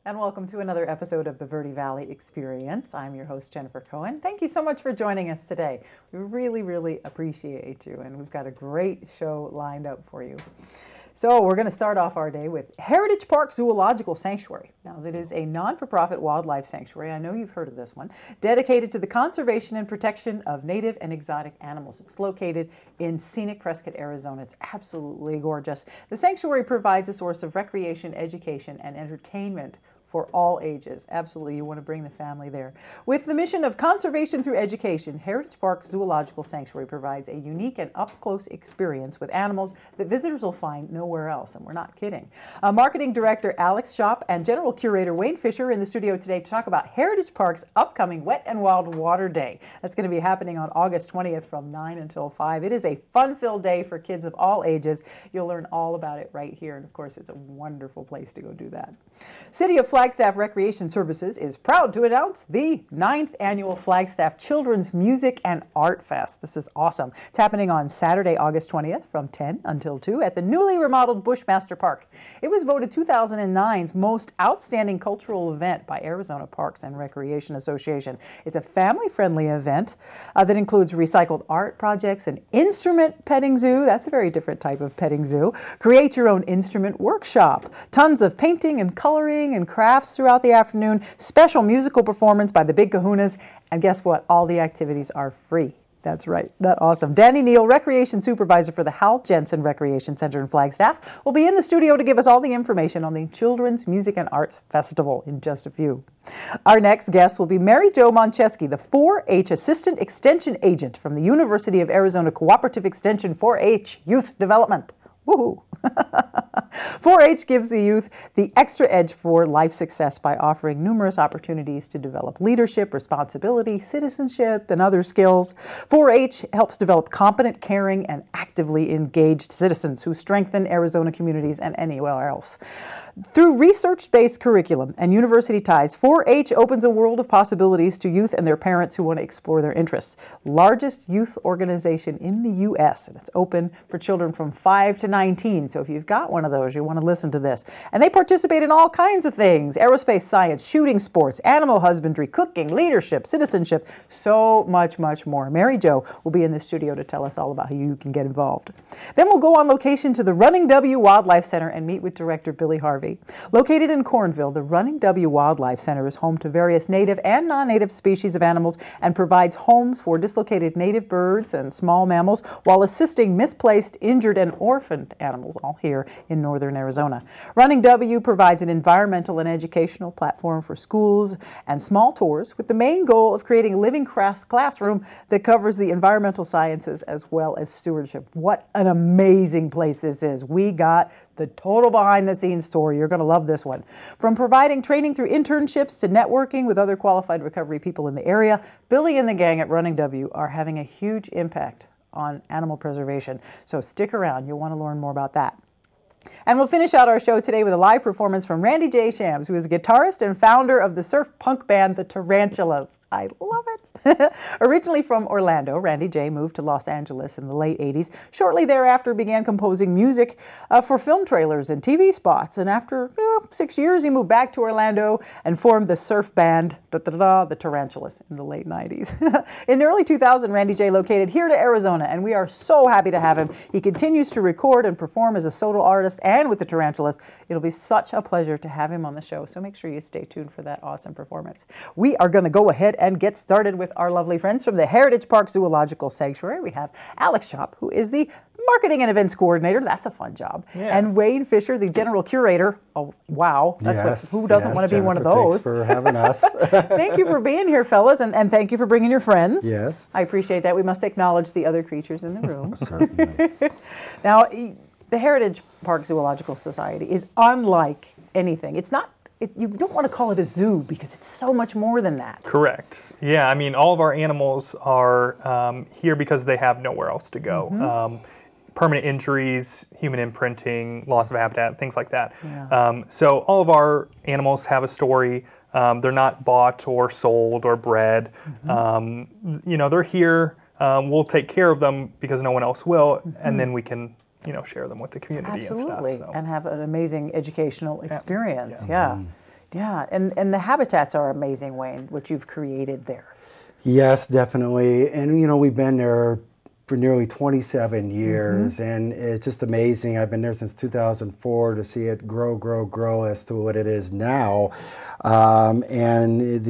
And welcome to another episode of the Verde Valley Experience. I'm your host, Jennifer Cohen. Thank you so much for joining us today. We really appreciate you, and we've got a great show lined up for you. So we're going to start off our day with Heritage Park Zoological Sanctuary. Now, that is a non-for-profit wildlife sanctuary. I know you've heard of this one, dedicated to the conservation and protection of native and exotic animals. It's located in scenic Prescott, Arizona. It's absolutely gorgeous. The sanctuary provides a source of recreation, education, and entertainment for all ages. Absolutely, you want to bring the family there. With the mission of conservation through education, Heritage Park Zoological Sanctuary provides a unique and up-close experience with animals that visitors will find nowhere else, and we're not kidding. Marketing Director Alex Shop and General Curator Wayne Fisher in the studio today to talk about Heritage Park's upcoming Wet and Wild Water Day. That's going to be happening on August 20th from 9 until 5. It is a fun-filled day for kids of all ages. You'll learn all about it right here, and of course, it's a wonderful place to go do that. City of Flagstaff Recreation Services is proud to announce the 9th annual Flagstaff Children's Music and Art Fest. This is awesome. It's happening on Saturday, August 20th from 10 until 2 at the newly remodeled Bushmaster Park. It was voted 2009's most outstanding cultural event by Arizona Parks and Recreation Association. It's a family-friendly event that includes recycled art projects, an instrument petting zoo. That's a very different type of petting zoo. Create your own instrument workshop. Tons of painting and coloring and crafts throughout the afternoon, special musical performance by the Big Kahunas, and guess what? All the activities are free. That's right. That's awesome. Danny Neal, Recreation Supervisor for the Hal Jensen Recreation Center in Flagstaff, will be in the studio to give us all the information on the Children's Music and Arts Festival in just a few. Our next guest will be Mary Jo Moncheski, the 4-H Assistant Extension Agent from the University of Arizona Cooperative Extension 4-H Youth Development. Woohoo! 4-H gives the youth the extra edge for life success by offering numerous opportunities to develop leadership, responsibility, citizenship, and other skills. 4-H helps develop competent, caring, and actively engaged citizens who strengthen Arizona communities and anywhere else. Through research-based curriculum and university ties, 4-H opens a world of possibilities to youth and their parents who want to explore their interests. Largest youth organization in the U.S., and it's open for children from 5 to 19. So if you've got one of those, you want to listen to this. And they participate in all kinds of things: aerospace science, shooting sports, animal husbandry, cooking, leadership, citizenship, so much more. Mary Jo will be in the studio to tell us all about how you can get involved. Then we'll go on location to the Running W Wildlife Center and meet with Director Billy Harvey. Located in Cornville, the Running W Wildlife Center is home to various native and non-native species of animals and provides homes for dislocated native birds and small mammals while assisting misplaced, injured, and orphaned animals, all here in northern Arizona. Running W provides an environmental and educational platform for schools and small tours with the main goal of creating a living classroom that covers the environmental sciences as well as stewardship. What an amazing place this is. We got the total behind-the-scenes story. You're going to love this one. From providing training through internships to networking with other qualified recovery people in the area, Billy and the gang at Running W are having a huge impact on animal preservation. So stick around. You'll want to learn more about that. And we'll finish out our show today with a live performance from Randy J. Shams, who is a guitarist and founder of the surf punk band The Tarantulas. I love it. Originally from Orlando, Randy J. moved to Los Angeles in the late 80s. Shortly thereafter began composing music for film trailers and TV spots. And after 6 years, he moved back to Orlando and formed the surf band The Tarantulas in the late 90s. In early 2000, Randy J. located here to Arizona, and we are so happy to have him. He continues to record and perform as a solo artist and with the Tarantulas. It'll be such a pleasure to have him on the show, so make sure you stay tuned for that awesome performance. We are going to go ahead and get started with our lovely friends from the Heritage Park Zoological Sanctuary. We have Alex Shop, who is the Marketing and Events Coordinator. That's a fun job. Yeah. And Wayne Fisher, the General Curator. Oh, wow. That's who doesn't want to be one of those? Thanks for having us. Thank you for being here, fellas, and thank you for bringing your friends. Yes. I appreciate that. We must acknowledge the other creatures in the room. Certainly. Now, the Heritage Park Zoological Society is unlike anything. It's not you don't want to call it a zoo because it's so much more than that. Correct. Yeah, I mean, all of our animals are here because they have nowhere else to go. Mm-hmm. Permanent injuries, human imprinting, loss of habitat, things like that. Yeah. So all of our animals have a story. They're not bought or sold or bred. Mm-hmm. They're here. We'll take care of them because no one else will, and then we can share them with the community. Absolutely. And stuff. So. And have an amazing educational experience. Yeah. Yeah, and the habitats are amazing, Wayne, what you've created there. Yes, definitely. And you know, we've been there for nearly 27 years, and it's just amazing. I've been there since 2004 to see it grow as to what it is now. And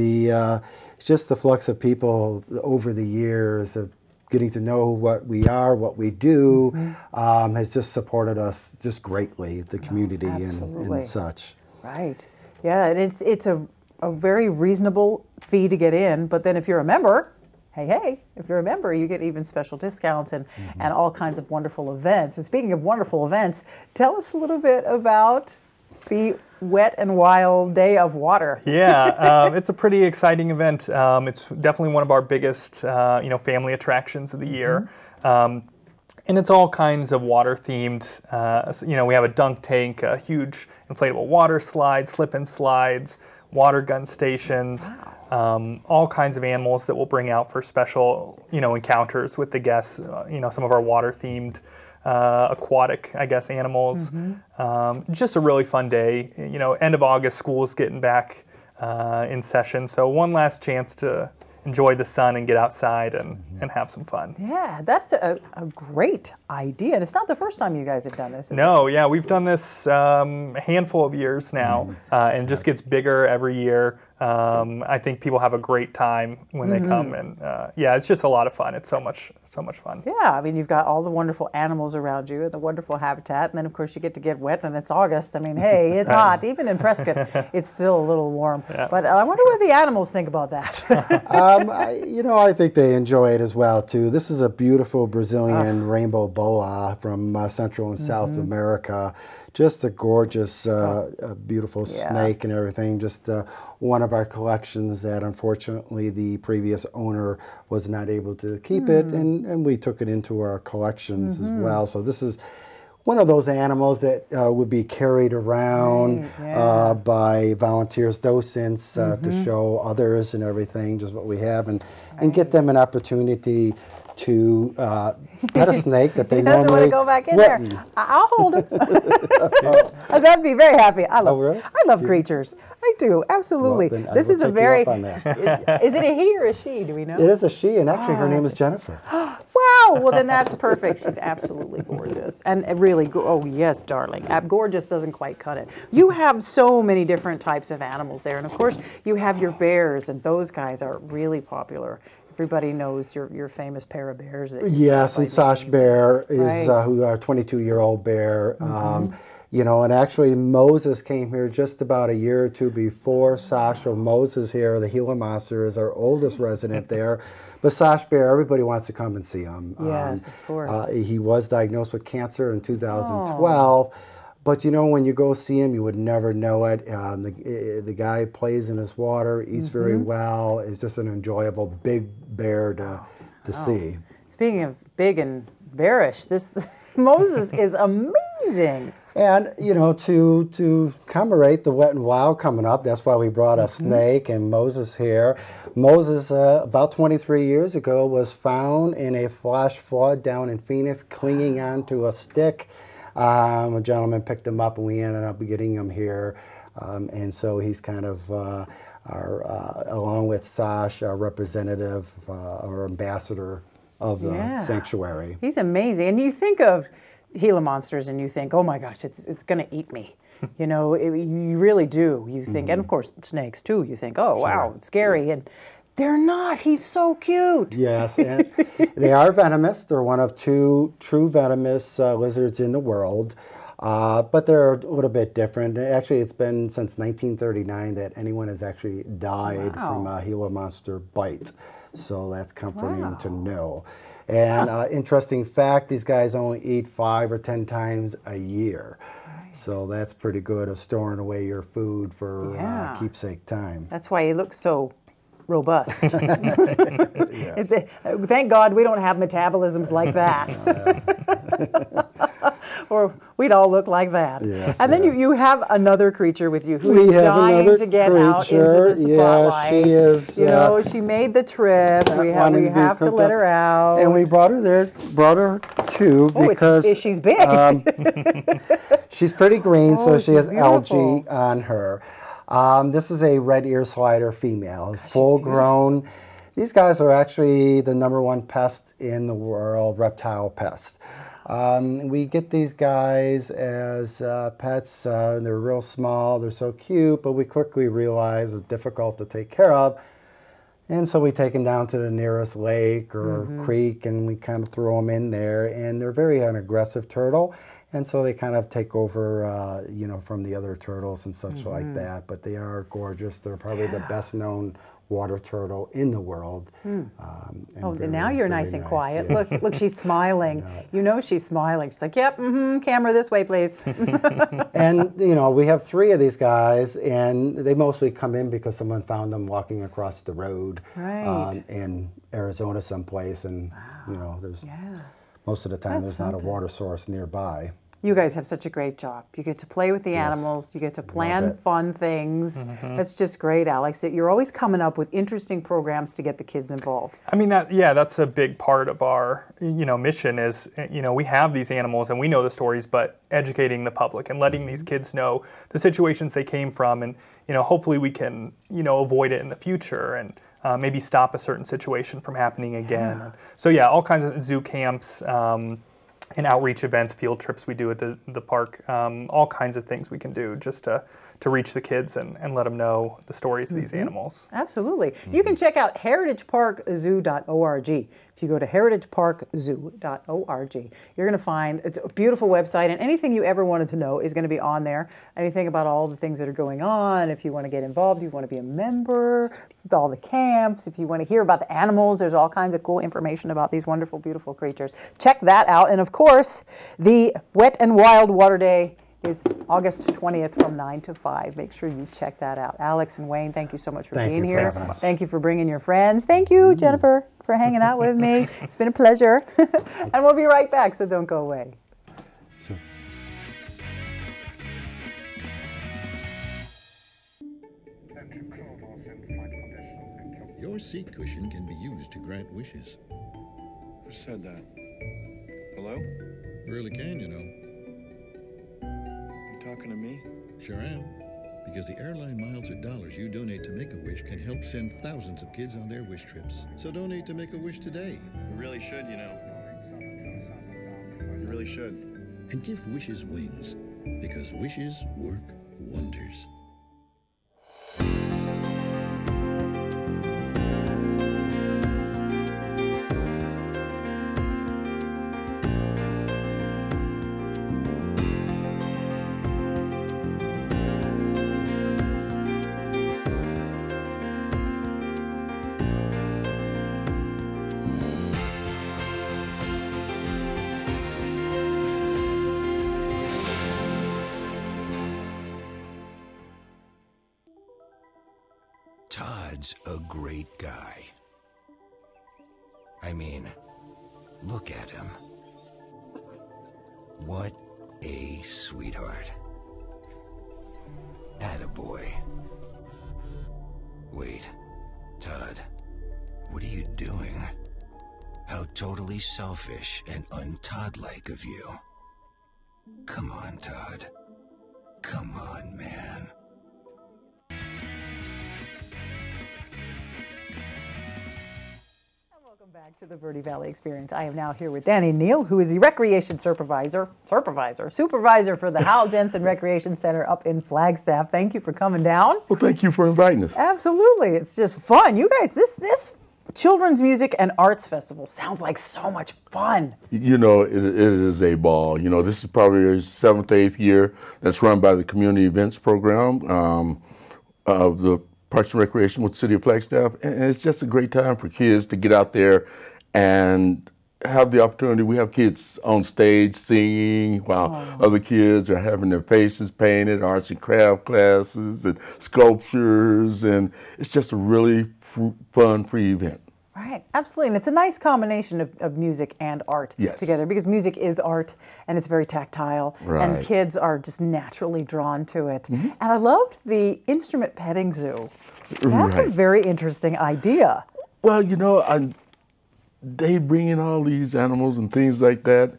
just the flux of people over the years of getting to know what we are, what we do, has just supported us just greatly, the community and such. Right. Yeah, and it's a very reasonable fee to get in, but then if you're a member, hey, if you're a member, you get even special discounts and all kinds of wonderful events. And speaking of wonderful events, tell us a little bit about the Wet and Wild Day of Water. Yeah, it's a pretty exciting event. It's definitely one of our biggest, family attractions of the year. And it's all kinds of water themed. We have a dunk tank, a huge inflatable water slide, slip and slides, water gun stations, all kinds of animals that we'll bring out for special, encounters with the guests. Some of our water themed aquatic, animals. Just a really fun day. End of August, school's getting back in session. So one last chance to enjoy the sun and get outside and have some fun. Yeah, that's a great idea. And it's not the first time you guys have done this, is No, yeah, we've done this a handful of years now, and just gets bigger every year. I think people have a great time when they come, and it's just a lot of fun. It's so much fun. Yeah, I mean, you've got all the wonderful animals around you and the wonderful habitat, and then of course you get to get wet, and it's August. I mean, hey, it's hot. Even in Prescott, it's still a little warm. Yeah. But I wonder what the animals think about that. I think they enjoy it as well too. This is a beautiful Brazilian rainbow boa from Central and South America. Just a gorgeous, beautiful snake and everything. Just one of our collections that unfortunately the previous owner was not able to keep it, and we took it into our collections as well. So this is one of those animals that would be carried around by volunteers, docents, to show others and everything, just what we have, and get them an opportunity to pet a snake that they normally want to go back in there. I'll hold it. That'd be very happy. I love creatures. I do, absolutely. Well, this is a very. Is it is it a he or a she? Do we know? It is a she, and actually her name is Jennifer. Wow. Well, then that's perfect. She's absolutely gorgeous, and really. Oh yes, darling. Gorgeous doesn't quite cut it. You have so many different types of animals there, and of course you have your bears, and those guys are really popular. Everybody knows your famous pair of bears. Yes, and Sash Bear is who our 22-year-old bear. And actually Moses came here just about a year or two before Sash. So Moses here, the Gila monster, is our oldest resident there. But Sash Bear, everybody wants to come and see him. Yes, of course. He was diagnosed with cancer in 2012. But when you go see him, you would never know it. The guy plays in his water, eats very well. It's just an enjoyable big bear to see. Speaking of big and bearish, this Moses is amazing. And to commemorate the Wet and Wild coming up, that's why we brought a snake and Moses here. Moses, about 23 years ago, was found in a flash flood down in Phoenix, clinging onto a stick. A gentleman picked him up, and we ended up getting him here. And so he's kind of along with Sash, our representative, our ambassador of the sanctuary. He's amazing. And you think of Gila monsters, and you think, oh my gosh, it's going to eat me. You really do. You think, and of course snakes too. You think, oh wow, it's scary, and they're not. He's so cute. Yes, and they are venomous. They're one of two true venomous lizards in the world, but they're a little bit different. Actually, it's been since 1939 that anyone has actually died from a Gila monster bite, so that's comforting to know. And interesting fact, these guys only eat 5 or 10 times a year. So that's pretty good of storing away your food for keepsake time. That's why he looks so robust. Yes. Thank God we don't have metabolisms like that. Or we'd all look like that. Yes, and then you have another creature with you who's dying to get out into the spotlight. Yeah, she is. She made the trip. We have to let her out. And we brought her too because she's big. she's pretty green, so she has algae on her. This is a red ear slider female, full grown. These guys are actually the #1 pest in the world, reptile pest. We get these guys as pets. They're real small, they're so cute, but we quickly realize it's difficult to take care of. And so we take them down to the nearest lake or creek, and we kind of throw them in there. And they're very an aggressive turtle, and so they kind of take over, you know, from the other turtles and such like that. But they are gorgeous. They're probably the best known water turtle in the world. And now you're nice and quiet. Yeah. Look, she's smiling. You know she's smiling. She's like, yep, camera this way, please. And, you know, we have 3 of these guys, and they mostly come in because someone found them walking across the road in Arizona someplace, and, you know, there's most of the time there's not a water source nearby. You guys have such a great job. You get to play with the animals. You get to plan fun things. That's just great, Alex. That you're always coming up with interesting programs to get the kids involved. I mean, that's a big part of our, you know, mission is, you know, we have these animals and we know the stories, but educating the public and letting these kids know the situations they came from, and, you know, hopefully we can, you know, avoid it in the future and maybe stop a certain situation from happening again. And so yeah, all kinds of zoo camps. And outreach events, field trips we do at the park, all kinds of things we can do just to reach the kids and let them know the stories of these animals. Absolutely. You can check out heritageparkzoo.org. If you go to heritageparkzoo.org, you're going to find, it's a beautiful website, and anything you ever wanted to know is going to be on there. Anything about all the things that are going on, if you want to get involved, you want to be a member, all the camps, if you want to hear about the animals, there's all kinds of cool information about these wonderful, beautiful creatures. Check that out. And of course, the Wet and Wild Water Day is August 20th from 9 to 5. Make sure you check that out. Alex and Wayne, thank you so much for being here. Thank you for bringing your friends. Thank you, Jennifer, for hanging out with me. It's been a pleasure. And we'll be right back, so don't go away. Sure. Your seat cushion can be used to grant wishes. Who said that? Hello? Really can, you know. You talking to me? Sure am. Because the airline miles or dollars you donate to Make-A-Wish can help send thousands of kids on their wish trips. So donate to Make-A-Wish today. You really should, you know. You really should. And give wishes wings. Because wishes work wonders. Todd's a great guy. I mean, look at him. What a sweetheart. Attaboy. Wait, Todd, what are you doing? How totally selfish and un-Todd-like of you. Come on, Todd. Come on, man. Welcome back to the Verde Valley Experience. I am now here with Danny Neal, who is the recreation supervisor for the Hal Jensen Recreation Center up in Flagstaff. Thank you for coming down. Well, thank you for inviting us. Absolutely. It's just fun. You guys, this Children's Music and Arts Festival sounds like so much fun. You know, it is a ball. You know, this is probably our 7th or 8th year that's run by the Community Events Program of the Parks and Recreation with the City of Flagstaff, and it's just a great time for kids to get out there and have the opportunity. We have kids on stage singing while other kids are having their faces painted, arts and craft classes and sculptures, and it's just a really fun, free event. Right, absolutely, and it's a nice combination of music and art together, because music is art and it's very tactile, and kids are just naturally drawn to it. And I loved the instrument petting zoo. That's a very interesting idea. Well, you know, they bring in all these animals and things like that,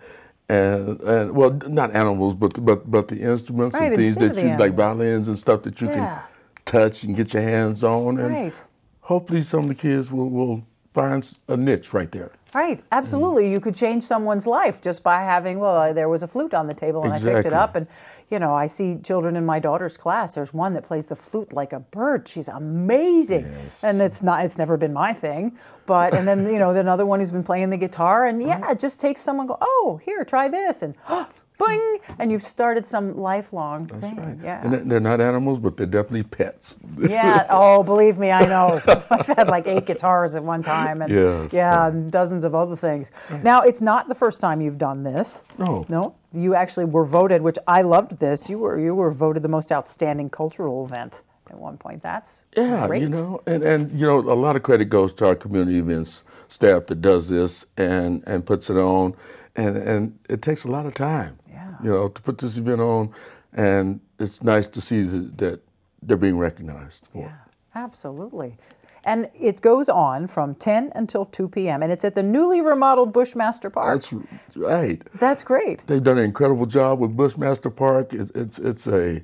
and well, not animals, but the instruments and things that you like, violins and stuff that you can touch and get your hands on. And Right. hopefully some of the kids will find a niche right there. Right, absolutely. You could change someone's life just by having, well, there was a flute on the table and I picked it Exactly. up. And, you know, I see children in my daughter's class. There's one that plays the flute like a bird. She's amazing. Yes. And it's never been my thing. But, and then, you know, another one who's been playing the guitar. And yeah, it just takes someone go, oh, here, try this. And boing. And you've started some lifelong thing. Right. Yeah. And they're not animals, but they're definitely pets. Yeah. Oh, believe me, I know. I've had like 8 guitars at one time, and Yes. yeah, and dozens of other things. Now, it's not the first time you've done this. No. No. You actually were voted, which I loved this. You were voted the most outstanding cultural event at one point. That's great. you know, and you know, a lot of credit goes to our community events staff that does this and puts it on, and it takes a lot of time. Yeah. You know, to put this event on, and it's nice to see that they're being recognized for it. Yeah, absolutely. And it goes on from 10 until 2 p.m. and it's at the newly remodeled Bushmaster Park. That's right. That's great. They've done an incredible job with Bushmaster Park. It's a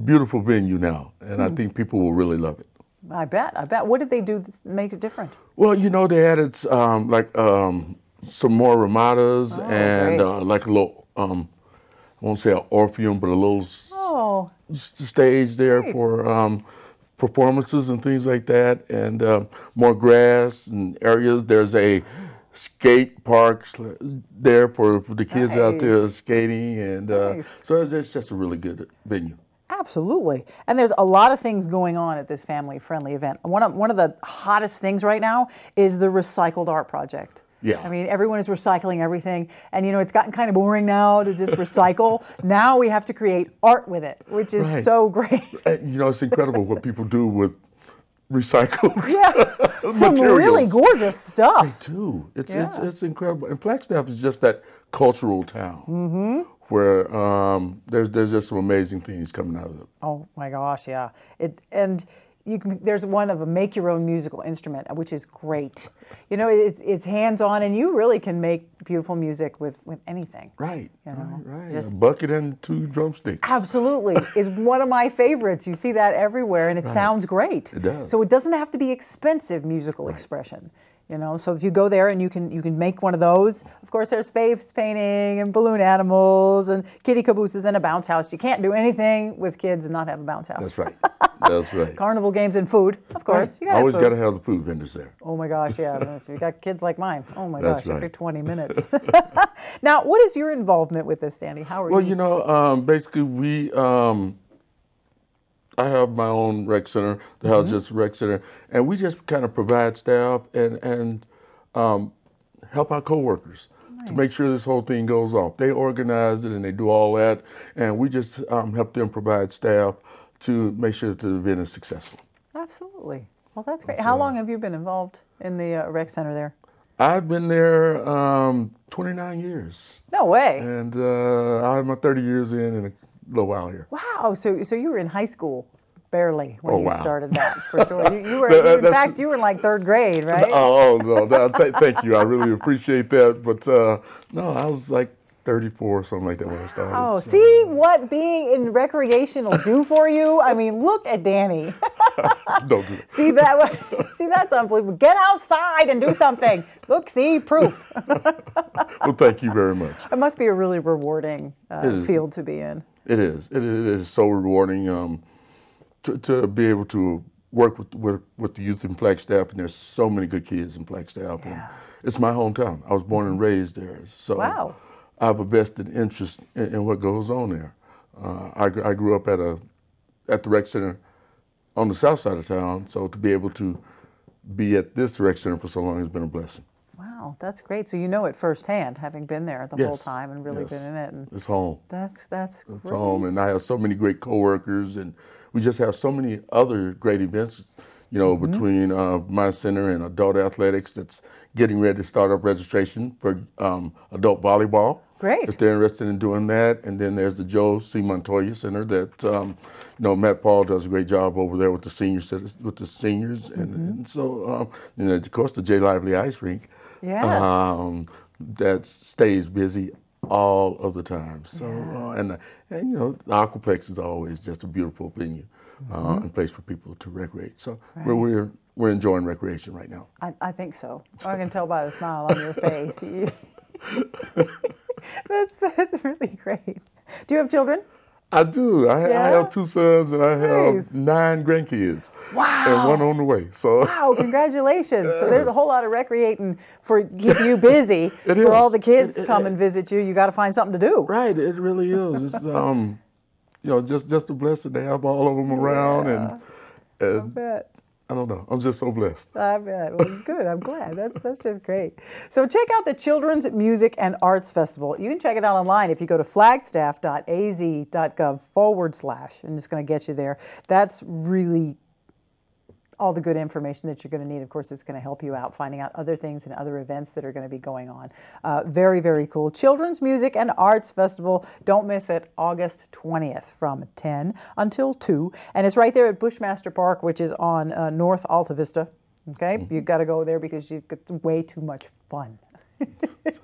beautiful venue now, and I think people will really love it. I bet. What did they do to make it different? Well, you know, they added some more ramadas and great. like a little, I won't say an orpheum, but a little Oh, stage there Great. for performances and things like that, and more grass and areas. There's a skate park there for the kids out there skating, and Nice. so it's just a really good venue. absolutely. And there's a lot of things going on at this family-friendly event. One of the hottest things right now is the recycled art project. Yeah. I mean, everyone is recycling everything, and you know, it's gotten kind of boring now to just recycle. Now we have to create art with it, which is Right. so great. You know, it's incredible what people do with recycled Yeah, some materials. really gorgeous stuff. Too. Yeah. It's incredible. And Flagstaff is just that cultural town where there's just some amazing things coming out of it. Oh my gosh, yeah. There's one of a make your own musical instrument, which is great. You know, it's hands-on, and you really can make beautiful music with anything. Right. You know, Right. just- A bucket and 2 drumsticks. Absolutely, is one of my favorites. You see that everywhere, and it sounds great. It does. So it doesn't have to be expensive musical expression. You know, so if you go there and you can make one of those. Of course, there's face painting and balloon animals and kitty cabooses and a bounce house. You can't do anything with kids and not have a bounce house. That's right. That's right. Carnival games and food, of course. You gotta have Always food. got to have the food vendors there. Oh my gosh, yeah. If you got kids like mine, oh my That's gosh, every right. 20 minutes. Now, what is your involvement with this, Danny? How are Well, you? you know, basically I have my own rec center, the House Justice Rec Center, and we just kind of provide staff and help our coworkers to make sure this whole thing goes off. They organize it and they do all that, and we just help them provide staff to make sure that the event is successful. Absolutely. Well, that's great. How long have you been involved in the rec center there? I've been there 29 years, No way. and I have my 30 years in a little while here. Wow. So you were in high school, barely, when Oh, you wow. started that, for sure. You were, in That's- fact, you were in like 3rd grade, right? Oh, no, thank you. I really appreciate that. But no, I was like 34 or something like that when I started. Oh, so- see what being in recreation will do for you? I mean, look at Danny. Don't do that. See that? See, that's unbelievable. Get outside and do something. Look, see, proof. Well, thank you very much. It must be a really rewarding is. field to be in. It is. It is so rewarding to be able to work with the youth in Flagstaff, and there's so many good kids in Flagstaff. And it's my hometown. I was born and raised there. So Wow. I have a vested interest in what goes on there. I grew up at the rec center on the south side of town, so to be able to be at this rec center for so long has been a blessing. Wow, that's great. So you know it firsthand, having been there the whole Yes, time and really yes. been in it. And It's home. that's It's great. home, and I have so many great coworkers, and we just have so many other great events. You know, between my center and adult athletics, that's getting ready to start up registration for adult volleyball. Great. If they're interested in doing that, and then there's the Joe C. Montoya Center that you know, Matt Paul does a great job over there with the seniors, and so of course the J. Lively Ice Rink. Yes. That stays busy all of the time. So, and you know, the Aquaplex is always just a beautiful venue and place for people to recreate. So we're enjoying recreation right now. I think so. I can tell by the smile on your face. That's really great. Do you have children? I do. I have 2 sons and I have 9 grandkids. Wow. And 1 on the way. So wow, congratulations. So there's a whole lot of recreating for keep you busy. For all the kids come and visit you, you got to find something to do. Right, it really is. It's you know, just a blessing to have all of them around and I bet. I don't know. I'm just so blessed. I bet. Well, good. I'm glad. That's just great. So check out the Children's Music and Arts Festival. You can check it out online if you go to flagstaff.az.gov/, and it's going to get you there. That's really all the good information that you're going to need. Of course, it's going to help you out finding out other things and other events that are going to be going on. Very, very cool. Children's Music and Arts Festival. Don't miss it. August 20th from 10 until 2. And it's right there at Bushmaster Park, which is on North Alta Vista. Okay? You've got to go there because it's way too much fun.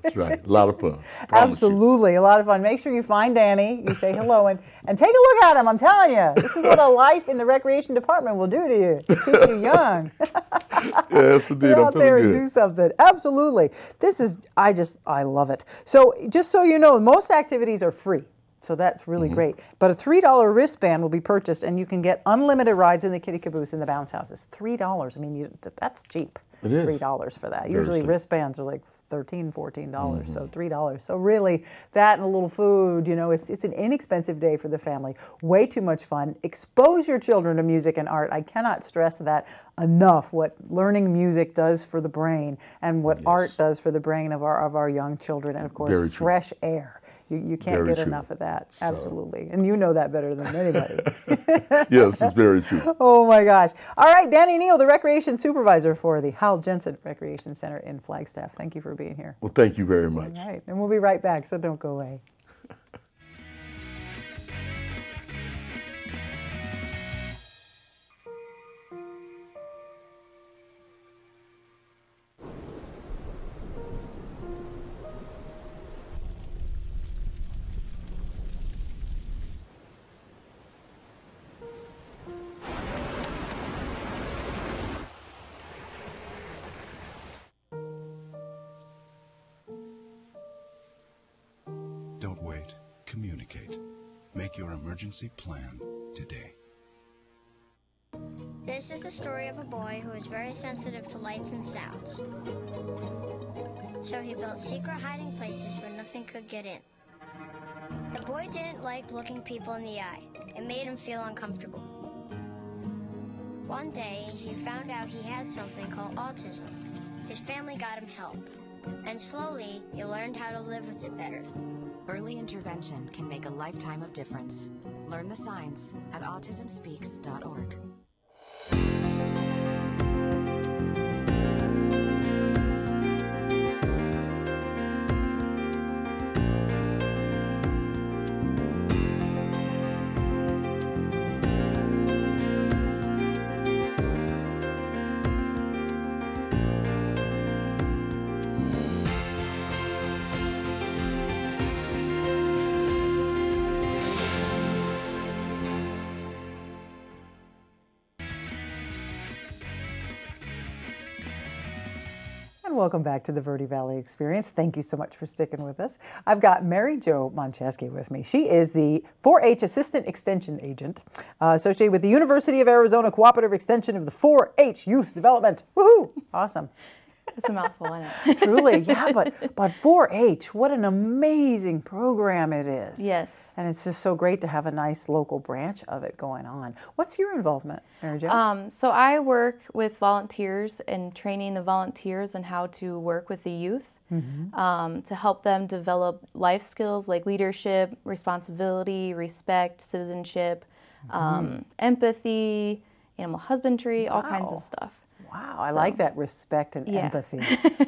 That's right. A lot of fun. Absolutely. A lot of fun. Make sure you find Danny, you say hello, and take a look at him. I'm telling you, this is what a life in the recreation department will do to you. Keep you young. Yes, indeed. Get out there and do something. Absolutely. I love it. So just so you know, most activities are free. So that's really great. But a $3 wristband will be purchased, and you can get unlimited rides in the Kitty Caboose and the bounce houses. $3. I mean, that's cheap. It is. $3 for that. Usually wristbands are like $13, $14, so $3. So really, that and a little food, you know, it's an inexpensive day for the family. Way too much fun. Expose your children to music and art. I cannot stress that enough, what learning music does for the brain and what art does for the brain of our young children. And of course, fresh air. You can't get enough of that. So. Absolutely. And you know that better than anybody. Yes, it's very true. Oh my gosh. All right, Danny Neal, the Recreation Supervisor for the Hal Jensen Recreation Center in Flagstaff. Thank you for being here. Well, thank you very much. All right, and we'll be right back, so don't go away. Don't wait. Communicate. Make your emergency plan today. This is the story of a boy who was very sensitive to lights and sounds. So he built secret hiding places where nothing could get in. The boy didn't like looking people in the eye. It made him feel uncomfortable. One day, he found out he had something called autism. His family got him help. And slowly, he learned how to live with it better. Early intervention can make a lifetime of difference. Learn the signs at autismspeaks.org. Welcome back to the Verde Valley Experience. Thank you so much for sticking with us. I've got Mary Jo Moncheski with me. She is the 4-H Assistant Extension Agent associated with the University of Arizona Cooperative Extension of the 4-H Youth Development. Woohoo! Awesome. It's a mouthful, isn't it? Truly, yeah, but 4-H, what an amazing program it is. Yes. And it's just so great to have a nice local branch of it going on. What's your involvement, Mary Jo? So I work with volunteers and training the volunteers on how to work with the youth to help them develop life skills like leadership, responsibility, respect, citizenship, empathy, animal husbandry, all kinds of stuff. Wow, I like that respect and empathy.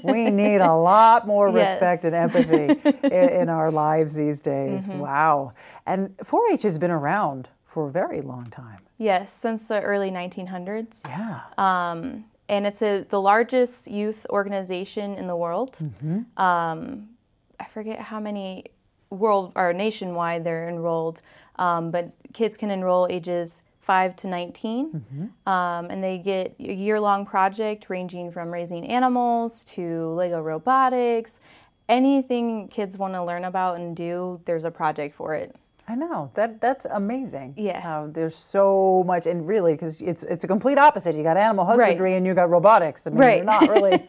We need a lot more respect and empathy in our lives these days. Wow. And 4-H has been around for a very long time. Yes, since the early 1900s. Yeah. And it's the largest youth organization in the world. I forget how many world or nationwide they're enrolled, but kids can enroll ages 5 to 19, and they get a year-long project ranging from raising animals to Lego robotics. Anything kids want to learn about and do, there's a project for it. I know, that's amazing. Yeah. There's so much, and really, because it's a complete opposite. You got animal husbandry and you got robotics. I mean, you're not really.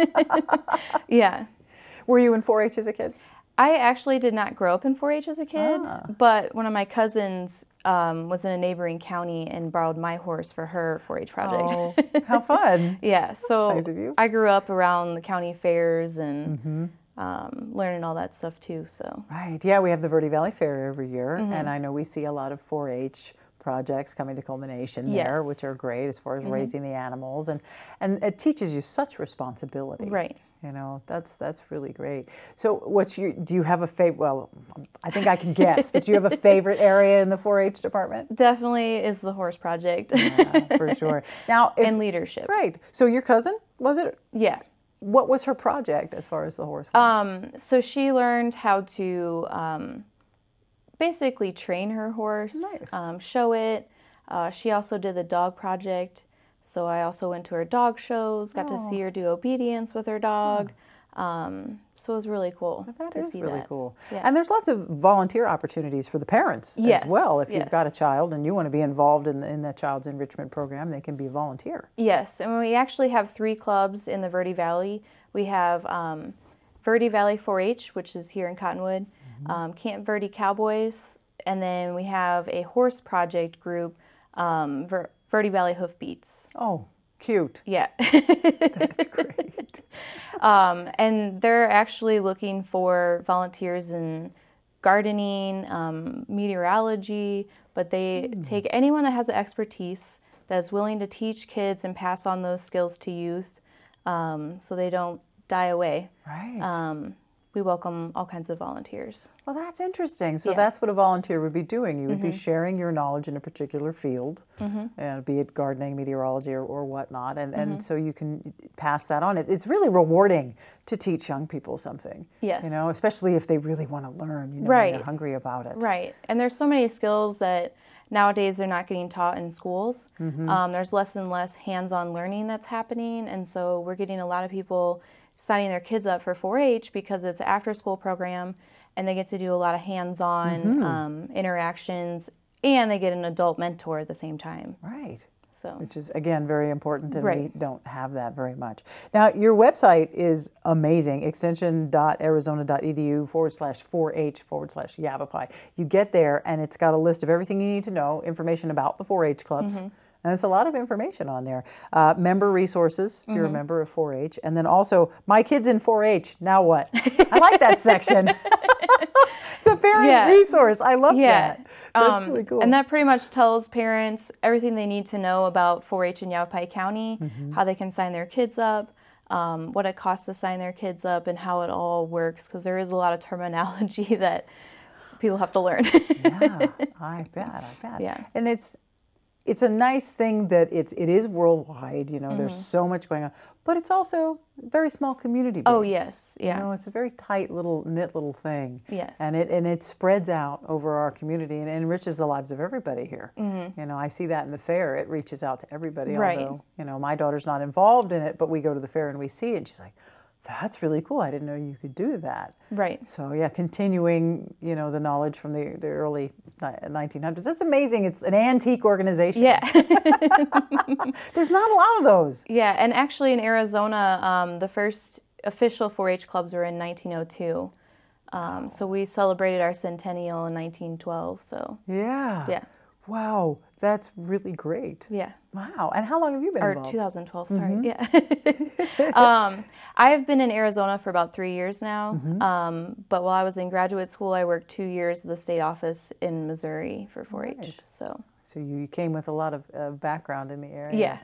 Yeah. Were you in 4-H as a kid? I actually did not grow up in 4-H as a kid, but one of my cousins was in a neighboring county and borrowed my horse for her 4-H project. Oh, how fun. Yeah, so Nice of you. I grew up around the county fairs and learning all that stuff too. So Right, yeah, we have the Verde Valley Fair every year, and I know we see a lot of 4-H projects coming to culmination there, Yes. which are great as far as raising the animals, and it teaches you such responsibility. Right. You know, that's really great. So do you have a favorite, well, I think I can guess, but do you have a favorite area in the 4-H department? definitely is the horse project. Yeah, for sure. Now, And leadership. Right, so your cousin, was it? Yeah. What was her project as far as the horse went? So she learned how to basically train her horse, Nice. show it. She also did the dog project. So I also went to her dog shows, got to see her do obedience with her dog. So it was really cool That to is see really that. cool. Yeah. And there's lots of volunteer opportunities for the parents Yes, as well. If you've got a yes. child and you want to be involved in that child's enrichment program, they can be a volunteer. Yes, and we actually have 3 clubs in the Verde Valley. We have Verde Valley 4-H, which is here in Cottonwood, Camp Verde Cowboys, and then we have a horse project group, Verde Valley Hoofbeats. Oh, cute. Yeah. That's great. And they're actually looking for volunteers in gardening, meteorology, but they take anyone that has the expertise that's willing to teach kids and pass on those skills to youth so they don't die away. Right. We welcome all kinds of volunteers. Well, that's interesting. So Yeah. that's what a volunteer would be doing. You would be sharing your knowledge in a particular field, be it gardening, meteorology, or whatnot, and so you can pass that on. It's really rewarding to teach young people something. Yes. You know, especially if they really want to learn. You know, Right. and they're hungry about it. Right. And there's so many skills that nowadays they're not getting taught in schools. There's less and less hands-on learning that's happening, and so we're getting a lot of people signing their kids up for 4-H because it's an after-school program and they get to do a lot of hands-on interactions, and they get an adult mentor at the same time. Right. So, Which is, again, very important, and we Right. don't have that very much. Now, your website is amazing, extension.arizona.edu/4H/Yavapai. You get there, and it's got a list of everything you need to know, information about the 4-H clubs. And it's a lot of information on there. Member resources, if you're a member of 4-H. And then also, my kid's in 4-H, now what? I like that section. It's a parent resource. I love that. That's really cool. And that pretty much tells parents everything they need to know about 4-H in Yavapai County, how they can sign their kids up, what it costs to sign their kids up, and how it all works, because there is a lot of terminology that people have to learn. Yeah, I bet. Yeah. And it's a nice thing that it is worldwide. You know, there's so much going on, but it's also very small community based. Oh, yes, yeah. You know, it's a very tight knit little thing. Yes. And it spreads out over our community and enriches the lives of everybody here. You know, I see that in the fair. It reaches out to everybody. Right. Although, you know, my daughter's not involved in it, but we go to the fair and we see it, and she's like, that's really cool. I didn't know you could do that. Right. So yeah, continuing, you know, the knowledge from the early 1900s. It's amazing. It's an antique organization. Yeah. There's not a lot of those. Yeah, and actually in Arizona, the first official 4-H clubs were in 1902. So we celebrated our centennial in 1912. So Yeah. yeah, Wow, that's really great. yeah. Wow. And how long have you been Or involved? 2012, sorry. Yeah. I've been in Arizona for about 3 years now. But while I was in graduate school, I worked 2 years at the state office in Missouri for 4-H. Right. So So you came with a lot of background in the area. yeah.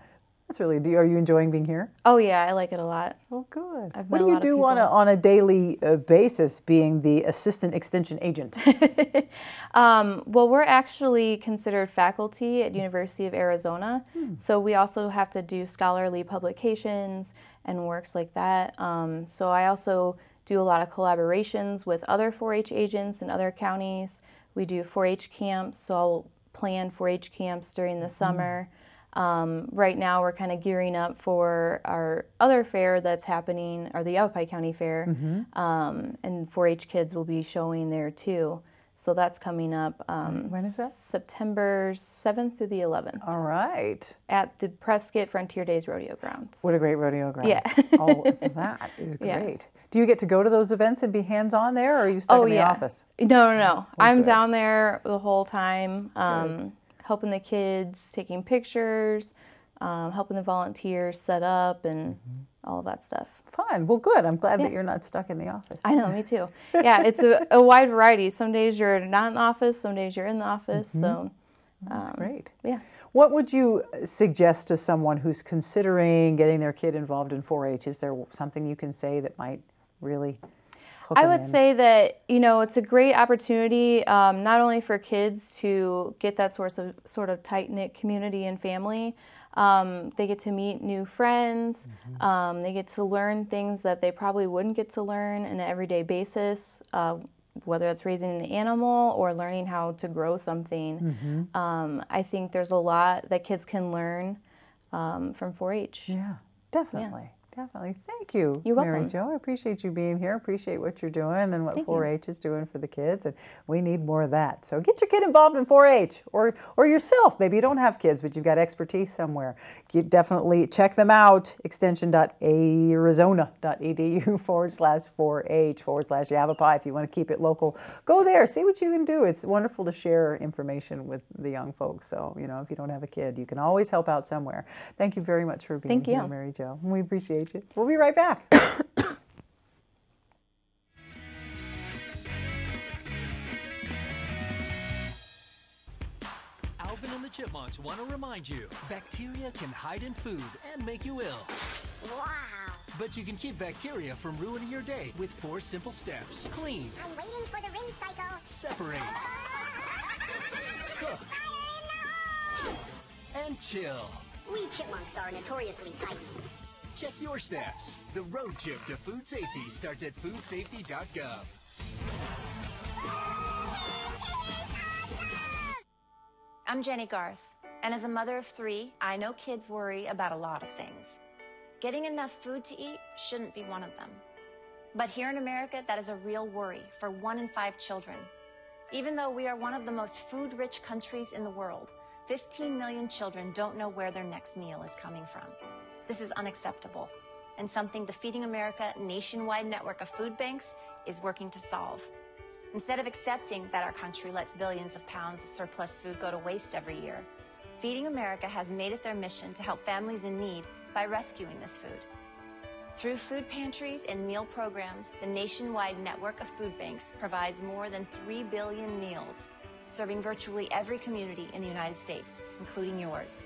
That's really. Are you enjoying being here? Oh yeah, I like it a lot. Oh, good. I've What met do a you lot of do on a daily basis, being the assistant extension agent? Well, we're actually considered faculty at University of Arizona, so we also have to do scholarly publications and works like that. So I also do a lot of collaborations with other 4-H agents in other counties. We do 4-H camps, so I'll plan 4-H camps during the summer. Right now we're kind of gearing up for our other fair that's happening, or the Yavapai County Fair, and 4-H kids will be showing there too. So that's coming up. When is that? September 7th through the 11th. All right. At the Prescott Frontier Days Rodeo Grounds. What a great rodeo grounds. Yeah. Oh, that is great. Yeah. Do you get to go to those events and be hands-on there, or are you stuck in the office? No. I'm good. down there the whole time, helping the kids, taking pictures, helping the volunteers set up, and all of that stuff. Fun. Well, good. I'm glad that you're not stuck in the office. I know, me too. Yeah, it's a wide variety. Some days you're not in the office, some days you're in the office. So That's great. Yeah. What would you suggest to someone who's considering getting their kid involved in 4-H? Is there something you can say that might really hook I them would in? say that, it's a great opportunity, not only for kids to get that sort of tight-knit community and family. They get to meet new friends. They get to learn things that they probably wouldn't get to learn on an everyday basis, whether it's raising an animal or learning how to grow something. I think there's a lot that kids can learn from 4-H. Yeah, definitely. Yeah. Definitely. Thank you, You're Mary welcome. Jo. I appreciate you being here. Appreciate what you're doing and what Thank you. 4-H is doing for the kids. And we need more of that. So get your kid involved in 4-H or yourself. Maybe you don't have kids, but you've got expertise somewhere. Definitely check them out. extension.arizona.edu/4H/Yavapai. If you want to keep it local, go there. See what you can do. It's wonderful to share information with the young folks. So, if you don't have a kid, you can always help out somewhere. Thank you very much for being here, Mary Jo. We appreciate you. We'll be right back. Alvin and the Chipmunks want to remind you, bacteria can hide in food and make you ill. Wow. But you can keep bacteria from ruining your day with 4 simple steps. Clean. I'm waiting for the rinse cycle. Separate. Cook. And chill. We chipmunks are notoriously tight. Check your steps. The road trip to food safety starts at foodsafety.gov. I'm Jenny Garth, and as a mother of 3, I know kids worry about a lot of things. Getting enough food to eat shouldn't be one of them. But here in America, that is a real worry for 1 in 5 children. Even though we are one of the most food-rich countries in the world, 15 million children don't know where their next meal is coming from. This is unacceptable, and something the Feeding America nationwide network of food banks is working to solve. Instead of accepting that our country lets billions of pounds of surplus food go to waste every year, Feeding America has made it their mission to help families in need by rescuing this food. Through food pantries and meal programs, the nationwide network of food banks provides more than 3 billion meals, serving virtually every community in the United States, including yours.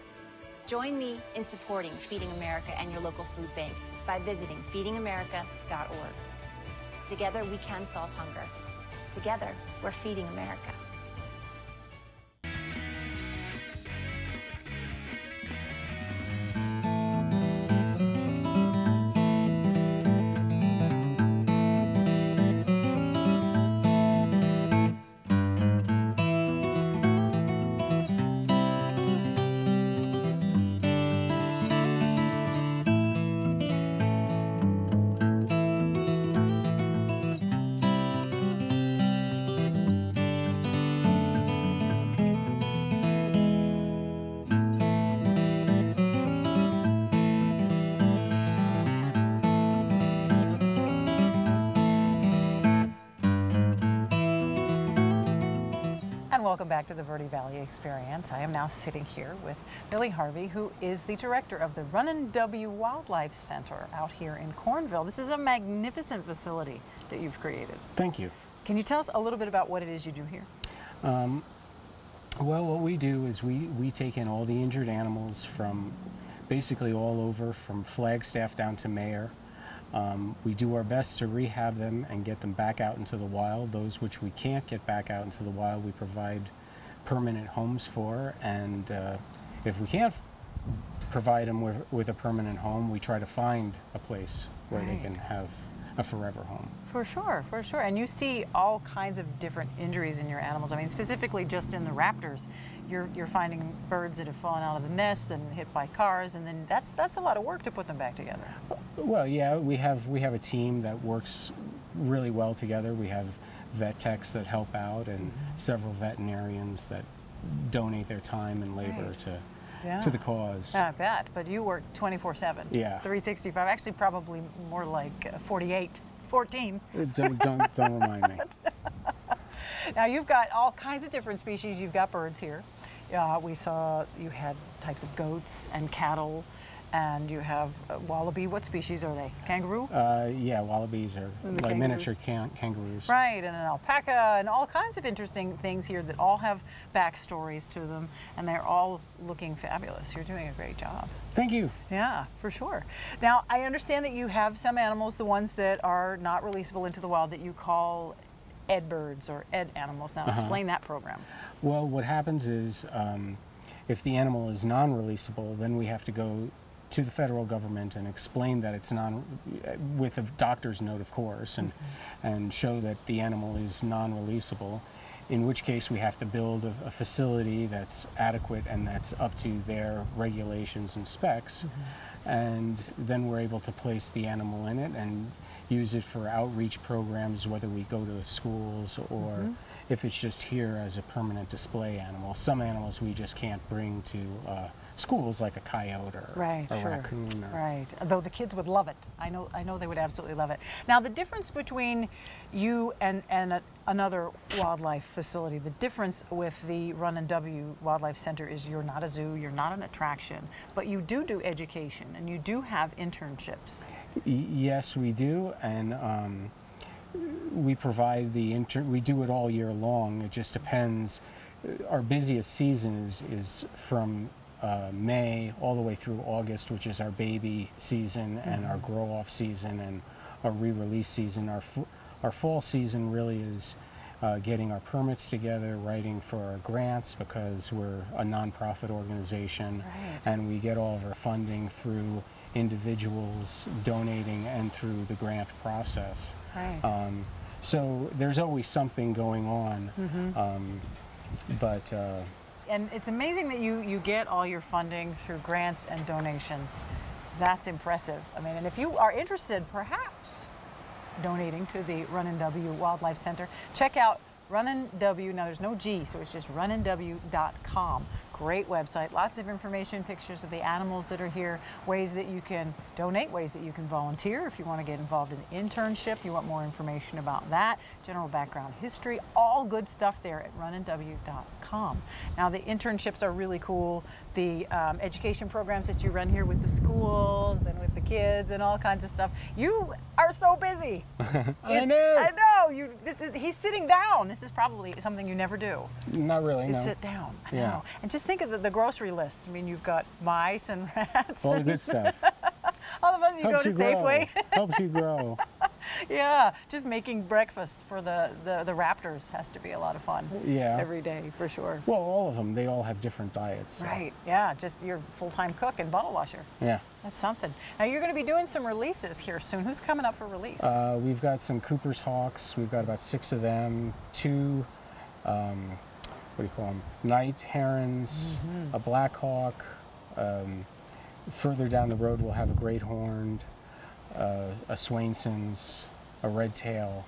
Join me in supporting Feeding America and your local food bank by visiting feedingamerica.org. Together, we can solve hunger. Together, we're feeding America. Welcome back to the Verde Valley Experience. I am now sitting here with Billy Harvey, who is the director of the Runnin' W Wildlife Center out here in Cornville. This is a magnificent facility that you've created. Thank you. Can you tell us a little bit about what it is you do here? Well, what we do is we take in all the injured animals from basically all over, from Flagstaff down to Mayer. We do our best to rehab them and get them back out into the wild. Those which we can't get back out into the wild, we provide permanent homes for. And if we can't provide them with a permanent home, we try to find a place where they can have a forever home. For sure, for sure. And you see all kinds of different injuries in your animals. I mean, specifically just in the raptors, you're finding birds that have fallen out of the nests and hit by cars, and then that's a lot of work to put them back together. Well, yeah, we have a team that works really well together. We have vet techs that help out, and several veterinarians that donate their time and labor to the cause. I bet, but you work 24/7. Yeah. 365, actually probably more like 14. Don't remind me. Now you've got all kinds of different species. You've got birds here. We saw you had types of goats and cattle, and you have wallaby. What species are they? Kangaroo? Yeah, wallabies are like miniature kangaroos. Right, and an alpaca, and all kinds of interesting things here that all have backstories to them, and they're all looking fabulous. You're doing a great job. Thank you. Yeah, for sure. Now, I understand that you have some animals, the ones that are not releasable into the wild, that you call ed birds or ed animals. Now, explain that program. Well, what happens is if the animal is non-releasable, then we have to go to the federal government and explain that it's with a doctor's note, of course, and show that the animal is non-releasable, in which case we have to build a facility that's adequate and that's up to their regulations and specs, and then we're able to place the animal in it and use it for outreach programs, whether we go to schools or if it's just here as a permanent display animal. Some animals we just can't bring to schools, like a coyote or a raccoon. Right, though the kids would love it. I know they would absolutely love it. Now, the difference between you and another wildlife facility, the difference with the Run and W Wildlife Center is you're not a zoo, you're not an attraction, but you do education and you do have internships. Yes, we do, and we provide we do it all year long. It just depends. Our busiest season is from May all the way through August, which is our baby season and our grow-off season and our re-release season. Our fall season really is getting our permits together, writing for our grants, because we're a nonprofit organization, and we get all of our funding through individuals donating and through the grant process. So there's always something going on, and it's amazing that you get all your funding through grants and donations. That's impressive. I mean, and if you are interested, perhaps donating to the Run and W Wildlife Center, check out Run and W. Now, there's no G, so it's just runandw.com. Great website, lots of information, pictures of the animals that are here, ways that you can donate, ways that you can volunteer if you want to get involved in an internship, you want more information about that, general background history, all good stuff there at runandw.com. Now, the internships are really cool. The education programs that you run here with the schools and with the kids and all kinds of stuff. You are so busy. I know. He's sitting down. This is probably something you never do. Not really, no. Sit down. I know. And just think of the grocery list. I mean, you've got mice and rats. All the good stuff. All the ones you go to Safeway. Helps you grow. Yeah, just making breakfast for the raptors has to be a lot of fun. Yeah. Every day, for sure. Well, all of them, they all have different diets. So. Right, yeah, just your full-time cook and bottle washer. Yeah. That's something. Now, you're going to be doing some releases here soon. Who's coming up for release? We've got some Cooper's hawks. We've got about 6 of them, 2, what do you call them, night herons, a black hawk. Further down the road, we'll have a great horned, a Swainson's, a red tail,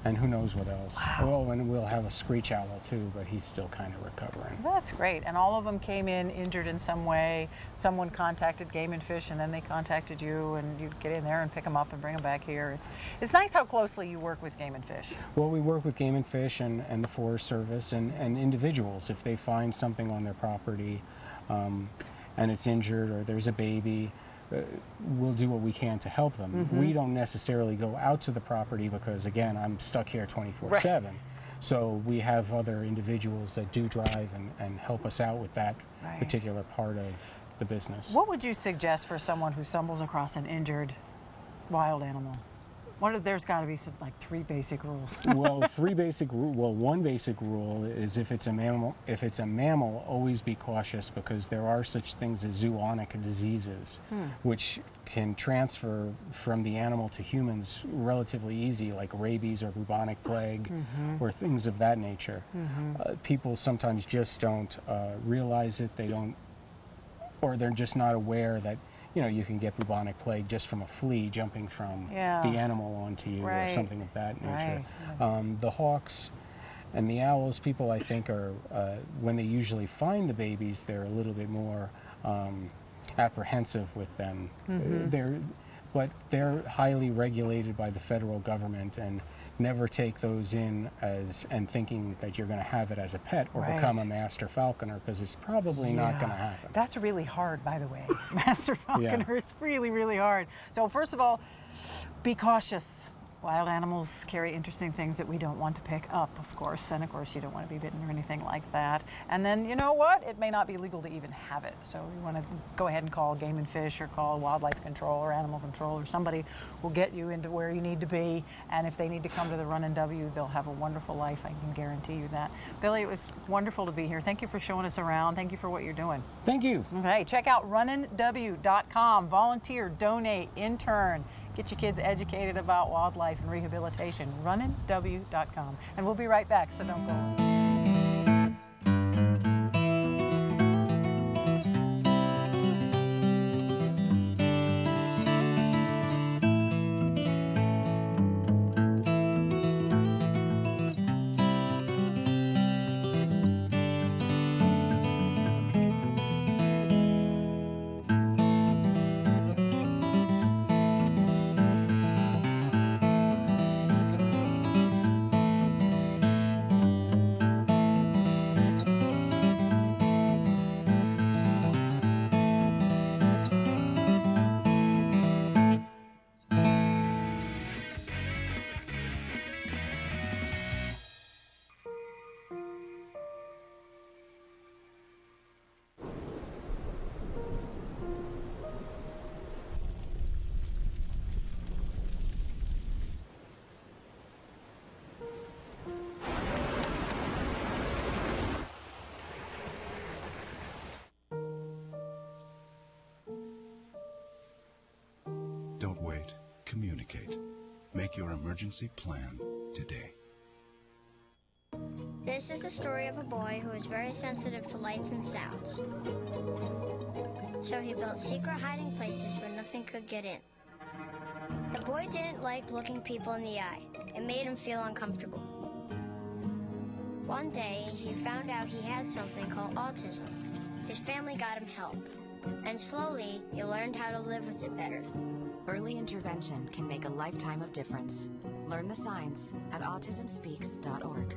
and who knows what else. Oh, and we'll have a screech owl too, but he's still kind of recovering. That's great. And all of them came in injured in some way. Someone contacted Game and Fish, and then they contacted you, and you'd get in there and pick them up and bring them back here. It's nice how closely you work with Game and Fish. Well, we work with Game and Fish and the Forest Service and individuals. If they find something on their property and it's injured or there's a baby, we'll do what we can to help them. We don't necessarily go out to the property because, again, I'm stuck here 24/7. So we have other individuals that do drive and help us out with that particular part of the business. What would you suggest for someone who stumbles across an injured wild animal? There's got to be some like 3 basic rules. Well, one basic rule is if it's a mammal, always be cautious, because there are such things as zoonotic diseases, which can transfer from the animal to humans relatively easy, like rabies or bubonic plague, or things of that nature. People sometimes just don't realize it. They don't, or they're just not aware that, you know, you can get bubonic plague just from a flea jumping from the animal onto you, or something of that nature. The hawks and the owls, people I think are, when they usually find the babies, they're a little bit more apprehensive with them. But they're highly regulated by the federal government, and never take those in and thinking that you're going to have it as a pet or become a master falconer, because it's probably not going to happen. That's really hard, by the way. Master falconer is really, really hard. So first of all, be cautious. Wild animals carry interesting things that we don't want to pick up, of course, and of course you don't want to be bitten or anything like that. And then, you know what? It may not be legal to even have it. So you want to go ahead and call Game and Fish, or call Wildlife Control or Animal Control, or somebody will get you into where you need to be. And if they need to come to the Run and W, they'll have a wonderful life. I can guarantee you that. Billy, it was wonderful to be here. Thank you for showing us around. Thank you for what you're doing. Thank you. Okay, check out runandw.com. Volunteer, donate, intern. Get your kids educated about wildlife and rehabilitation. runandw.com. And we'll be right back, so don't go. Don't wait. Communicate. Make your emergency plan today. This is the story of a boy who is very sensitive to lights and sounds. So he built secret hiding places where nothing could get in. The boy didn't like looking people in the eye. It made him feel uncomfortable. One day, he found out he had something called autism. His family got him help. And slowly, he learned how to live with it better. Early intervention can make a lifetime of difference. Learn the signs at autismspeaks.org.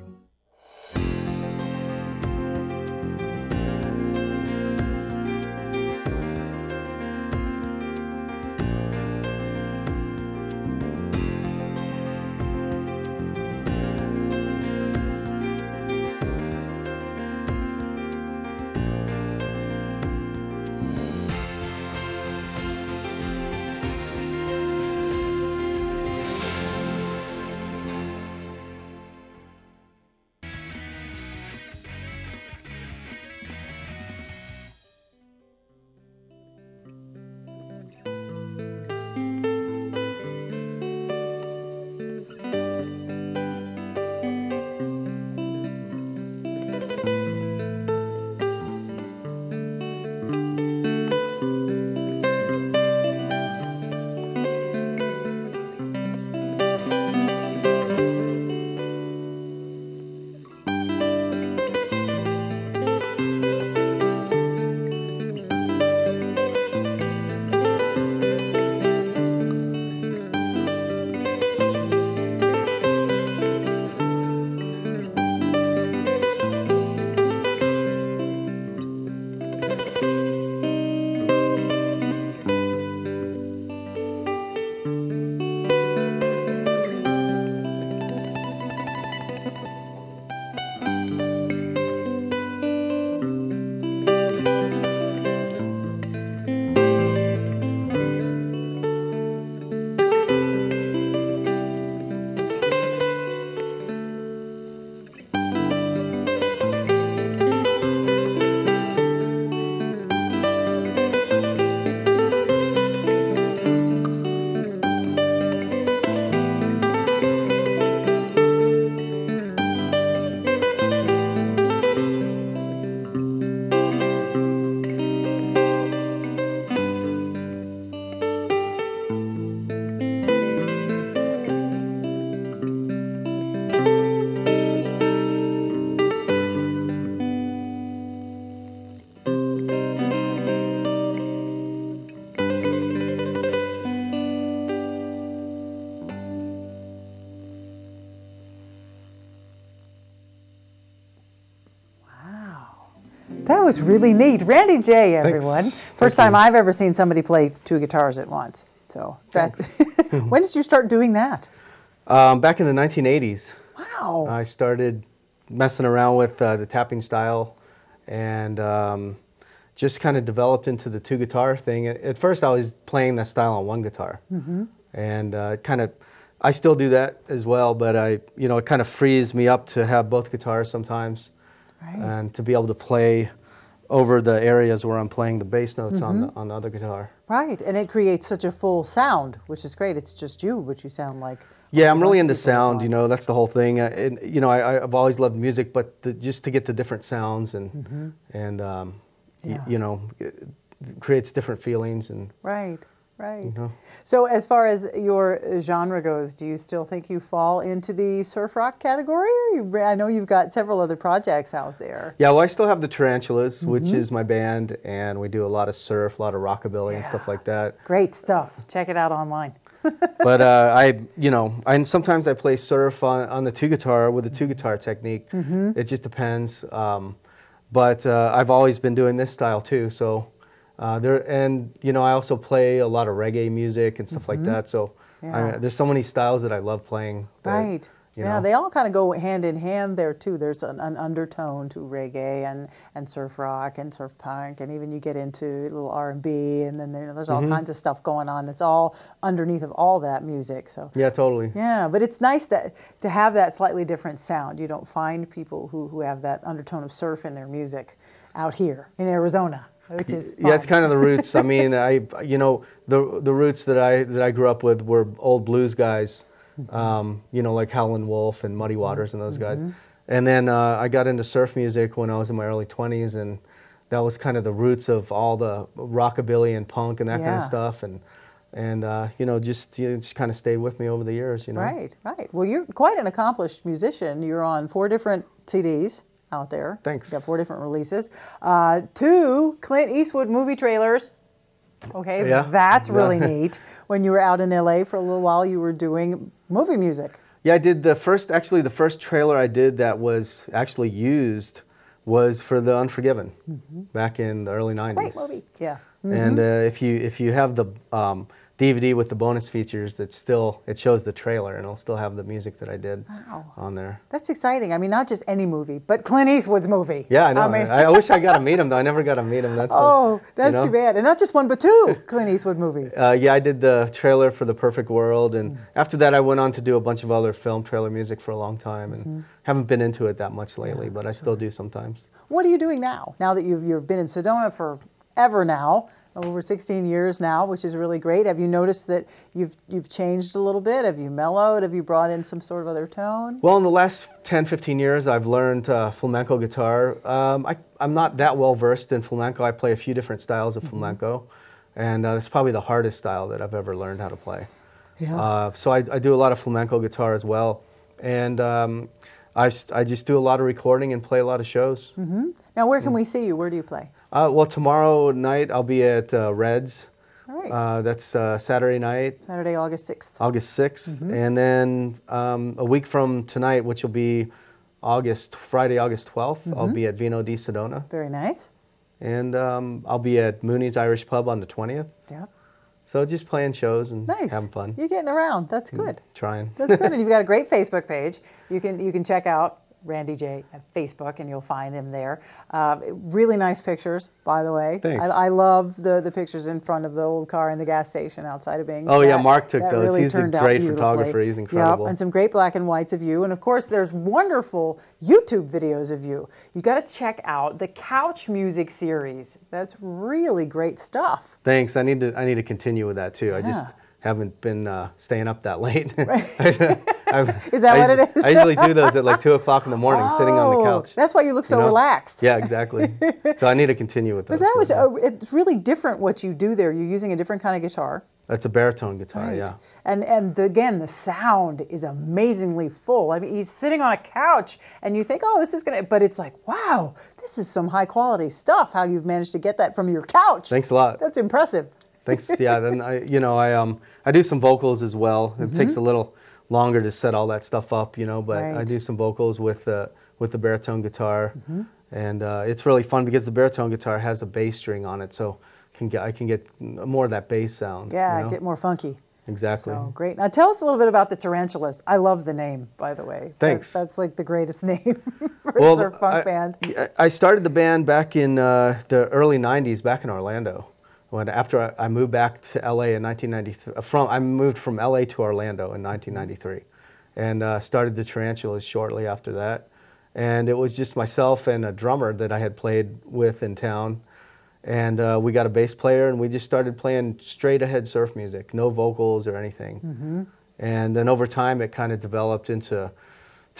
That was really neat. Randy J, everyone. Thanks. First time I've ever seen somebody play 2 guitars at once. So that's when did you start doing that? Back in the 1980s. Wow. I started messing around with the tapping style and just kind of developed into the 2 guitar thing. At first I was playing that style on 1 guitar. And I still do that as well, but it kind of frees me up to have both guitars sometimes. Right. And to be able to play over the areas where I'm playing the bass notes on the other guitar. Right, and it creates such a full sound, which is great. It's just you, but you sound like... Yeah, I'm really into sound, that's the whole thing. I've always loved music, but just to get the different sounds and it creates different feelings. And Right. So as far as your genre goes, do you still think you fall into the surf rock category? I know you've got several other projects out there. Yeah, well, I still have the Tarantulas, which is my band, and we do a lot of surf, a lot of rockabilly and stuff like that. Great stuff. Check it out online. But and sometimes I play surf on the 2 guitar with a 2 guitar technique. It just depends. But I've always been doing this style too. So I also play a lot of reggae music and stuff like that. So there's so many styles that I love playing. Right. Yeah, they all kind of go hand in hand there too. There's an undertone to reggae and surf rock and surf punk, and even you get into a little R&B, and then there's all kinds of stuff going on that's all underneath of all that music. So yeah, totally. Yeah, but it's nice to have that slightly different sound. You don't find people who have that undertone of surf in their music out here in Arizona. Which is fun. Yeah, it's kind of the roots. I mean, the roots that I grew up with were old blues guys, like Howlin' Wolf and Muddy Waters and those guys. And then I got into surf music when I was in my early 20s, and that was kind of the roots of all the rockabilly and punk and that kind of stuff. And just kind of stayed with me over the years. Right. Well, you're quite an accomplished musician. You're on 4 different CDs out there. Thanks. You've got 4 different releases. 2 Clint Eastwood movie trailers. Okay, that's really neat. When you were out in LA for a little while, you were doing movie music. Yeah, I did the first trailer I did that was actually used was for The Unforgiven back in the early 90s. Great movie, yeah. And if you have the DVD with the bonus features, it shows the trailer, and it'll still have the music that I did on there. That's exciting. I mean, not just any movie, but Clint Eastwood's movie. Yeah, I know. I wish I got to meet him, though. I never got to meet him. That's too bad. And not just 1, but 2 Clint Eastwood movies. Yeah, I did the trailer for The Perfect World, and after that I went on to do a bunch of other film trailer music for a long time, and haven't been into it that much lately, but I still do sometimes. What are you doing now? Now that you've been in Sedona forever now, over 16 years now, which is really great. Have you noticed that you've changed a little bit? Have you mellowed? Have you brought in some sort of other tone? Well, in the last 10, 15 years, I've learned flamenco guitar. I'm not that well versed in flamenco. I play a few different styles of flamenco, and it's probably the hardest style that I've ever learned how to play. Yeah. So I do a lot of flamenco guitar as well, and I just do a lot of recording and play a lot of shows. Now, where can we see you? Where do you play? Well, tomorrow night I'll be at Red's. All right. That's Saturday night. Saturday, August 6th. August 6th. And then a week from tonight, which will be Friday, August 12th, I'll be at Vino di Sedona. Very nice. And I'll be at Mooney's Irish Pub on the 20th. Yeah. So just playing shows and having fun. You're getting around. That's good. Trying. That's good. And you've got a great Facebook page. You can check out Randy J at Facebook, and you'll find him there. Really nice pictures, by the way. Thanks. I love the pictures in front of the old car in the gas station outside of Bing. Oh, yeah, Mark took those. Really He's a great photographer. He's incredible. Yep, and some great black and whites of you. And, of course, there's wonderful YouTube videos of you. You got to check out the Couch Music series. That's really great stuff. Thanks. I need to continue with that, too. Yeah. I just haven't been staying up that late. Right. Is that what it is? I usually do those at like 2 o'clock in the morning, sitting on the couch. That's why you look so relaxed. Yeah, exactly. So I need to continue with those. But that was it's really different what you do there. You're using a different kind of guitar. That's a baritone guitar, yeah. And again, the sound is amazingly full. I mean, he's sitting on a couch, and you think, oh, this is gonna, but it's like, wow, this is some high quality stuff. How you've managed to get that from your couch. Thanks a lot. That's impressive. Thanks. Yeah. Then I do some vocals as well. It takes a little longer to set all that stuff up, but I do some vocals with the baritone guitar, And it's really fun because the baritone guitar has a bass string on it, so I can get more of that bass sound. Yeah, you know? get more funky. Exactly. So great. Now tell us a little bit about the Tarantulas. I love the name, by the way. Thanks. That's like the greatest name for a surf punk band. I started the band back in the early '90s, back in Orlando. After I moved back to LA in 1993, I moved from LA to Orlando in 1993, and started the Tarantulas shortly after that. And it was just myself and a drummer that I had played with in town. And we got a bass player, and we just started playing straight ahead surf music, no vocals or anything. And then over time, it kind of developed to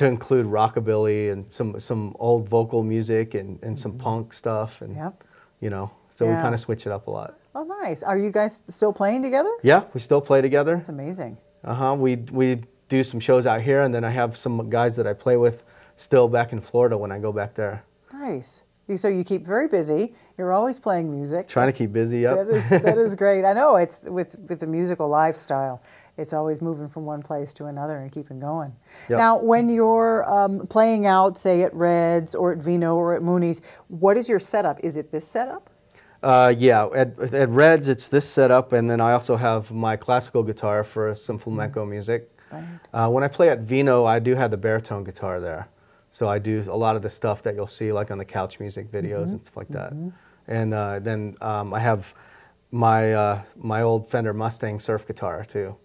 include rockabilly and some old vocal music and some punk stuff, and you know, so we kind of switch it up a lot. Oh, nice. Are you guys still playing together? Yeah, we still play together. That's amazing. We do some shows out here, and then I have some guys that I play with still back in Florida when I go back there. Nice. So you keep very busy. You're always playing music. Trying to keep busy, yep. That is great. I know it's with the musical lifestyle. It's always moving from one place to another and keeping going. Yep. Now, when you're playing out, say at Red's or at Vino or at Mooney's, what is your setup? Is it this setup? Yeah, at Red's it's this setup, and then I also have my classical guitar for some flamenco music. Right. When I play at Vino, I do have the baritone guitar there. So I do a lot of the stuff that you'll see like on the couch music videos and stuff like that. And then I have my old Fender Mustang surf guitar too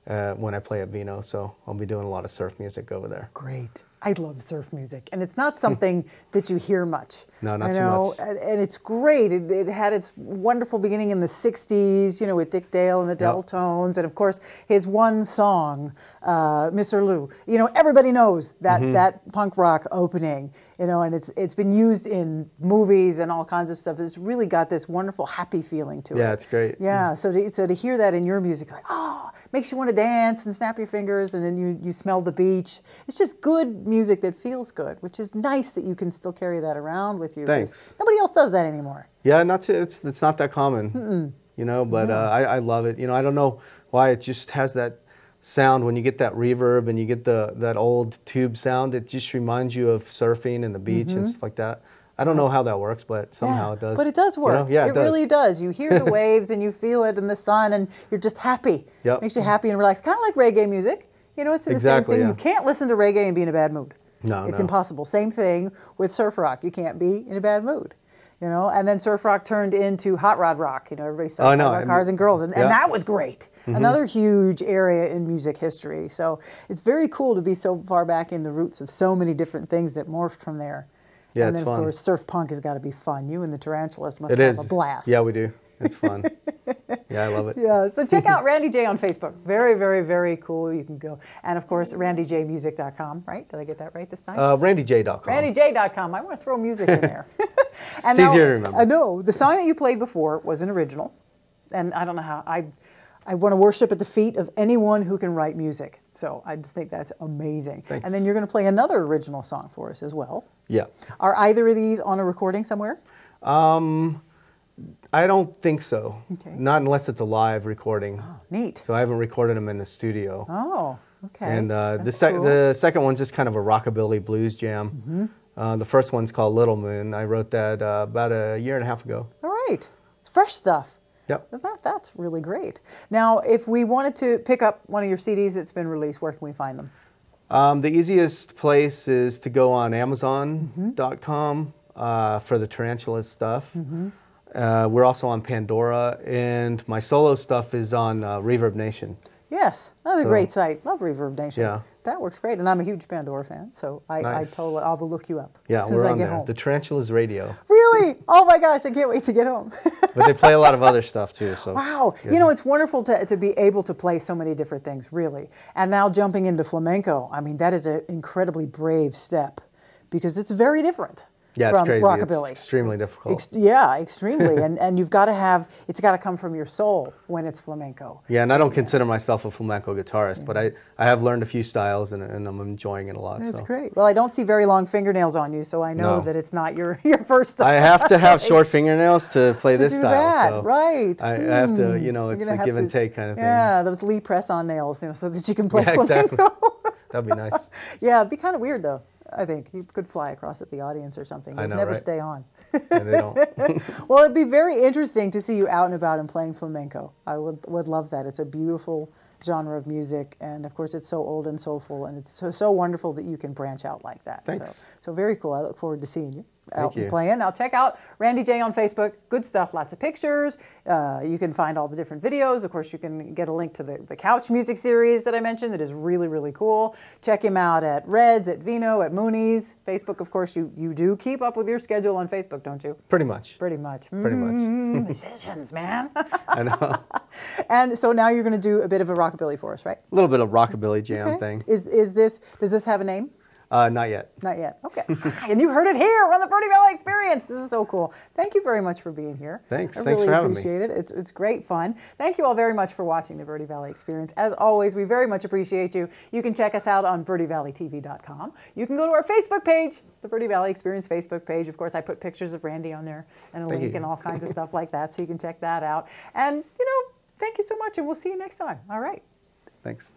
when I play at Vino. So I'll be doing a lot of surf music over there. Great. I love surf music, and it's not something that you hear much. No, not too much. And it's great. It had its wonderful beginning in the 60s, you know, with Dick Dale and the Deltones, and of course his one song, Mr. Lou. You know, everybody knows that that punk rock opening, you know, and it's been used in movies and all kinds of stuff. It's really got this wonderful happy feeling to it. Yeah, it's great. Yeah, so to hear that in your music, like, oh, makes you want to dance and snap your fingers, and then you smell the beach. It's just good music that feels good, which is nice that you can still carry that around with you. Thanks. Nobody else does that anymore. Yeah, it's not that common, you know, but I love it. You know, I don't know why it just has that sound when you get that reverb and you get that old tube sound. It just reminds you of surfing and the beach and stuff like that. I don't know how that works, but somehow it does. But it does work. You know? Yeah, it really does. You hear the waves and you feel it in the sun, and you're just happy. Yep. Makes you happy and relaxed. Kind of like reggae music. You know, it's the same thing. You can't listen to reggae and be in a bad mood. No, it's impossible. Same thing with surf rock. You can't be in a bad mood. You know, and then surf rock turned into hot rod rock. You know, everybody started talking about cars and girls, and that was great. Another huge area in music history. So it's very cool to be so far back in the roots of so many different things that morphed from there. Yeah, and then, it's fun. of course, surf punk has got to be fun. You and the Tarantulas must have a blast. Yeah, we do. It's fun. Yeah, I love it. Yeah, so check out Randy J on Facebook. Very, very, very cool. You can go. And, of course, randyjmusic.com, right? Did I get that right this time? randyj.com. randyj.com. I want to throw music in there. And it's easier to remember. I know. The song that you played before was an original. And I don't know how. I want to worship at the feet of anyone who can write music. So I just think that's amazing. Thanks. And then you're going to play another original song for us as well. Yeah. Are either of these on a recording somewhere? I don't think so. Okay. Not unless it's a live recording. Oh, neat. So I haven't recorded them in the studio. Oh, okay. And the second one's just kind of a rockabilly blues jam. The first one's called Little Moon. I wrote that about a year and a half ago. All right. It's fresh stuff. Yep. That's really great. Now, if we wanted to pick up one of your CDs that's been released, where can we find them? The easiest place is to go on Amazon.com for the Tarantulas stuff. We're also on Pandora, and my solo stuff is on Reverb Nation. Yes, another great site. Love Reverb Nation. Yeah. That works great, and I'm a huge Pandora fan, so I totally, I'll look you up Yeah, as soon as we're I on get there. home. The Tarantulas Radio. Really? Oh my gosh, I can't wait to get home. But they play a lot of other stuff too. So. Wow. Yeah. You know, it's wonderful to be able to play so many different things, really. And now jumping into flamenco, I mean, that is an incredibly brave step because it's very different. Yeah, from it's crazy. rockabilly. It's extremely difficult. Yeah, extremely. and you've got to have, it's got to come from your soul when it's flamenco. Yeah, and I don't consider myself a flamenco guitarist, but I have learned a few styles and I'm enjoying it a lot. That's great. Well, I don't see very long fingernails on you, so I know that it's not your first style. I have to have short fingernails to play this style. That, so right. I have to, you know, it's a give and take kind of thing. Yeah, those Lee press-on nails, you know, so that you can play flamenco. Exactly. That'd be nice. Yeah, it'd be kind of weird though. I think he could fly across at the audience or something. I He's know, never right? stay on. Yeah, they don't. Well, it'd be very interesting to see you out and about and playing flamenco. I would love that. It's a beautiful genre of music, and of course it's so old and soulful, and it's so wonderful that you can branch out like that. Thanks. So very cool. I look forward to seeing you out Thank you. and playing. Now check out Randy J on Facebook. Good stuff, lots of pictures. You can find all the different videos. Of course, you can get a link to the couch music series that I mentioned that is really, really cool. Check him out at Red's, at Vino, at Mooney's. Facebook, of course, you do keep up with your schedule on Facebook, don't you? Pretty much. Pretty much. Pretty much. Musicians, man. I know. And so now you're going to do a bit of a rockabilly for us, right? A little bit of rockabilly jam Okay. thing. Does this have a name? Not yet. Not yet. Okay. And you heard it here on the Verde Valley Experience. This is so cool. Thank you very much for being here. Thanks. I Thanks really for having me. appreciate it. It's great fun. Thank you all very much for watching the Verde Valley Experience. As always, we very much appreciate you. You can check us out on verdevalleytv.com. You can go to our Facebook page, the Verde Valley Experience Facebook page. Of course, I put pictures of Randy on there and a Thank link you. and all kinds of stuff like that, so you can check that out. And, thank you so much, and we'll see you next time. All right. Thanks.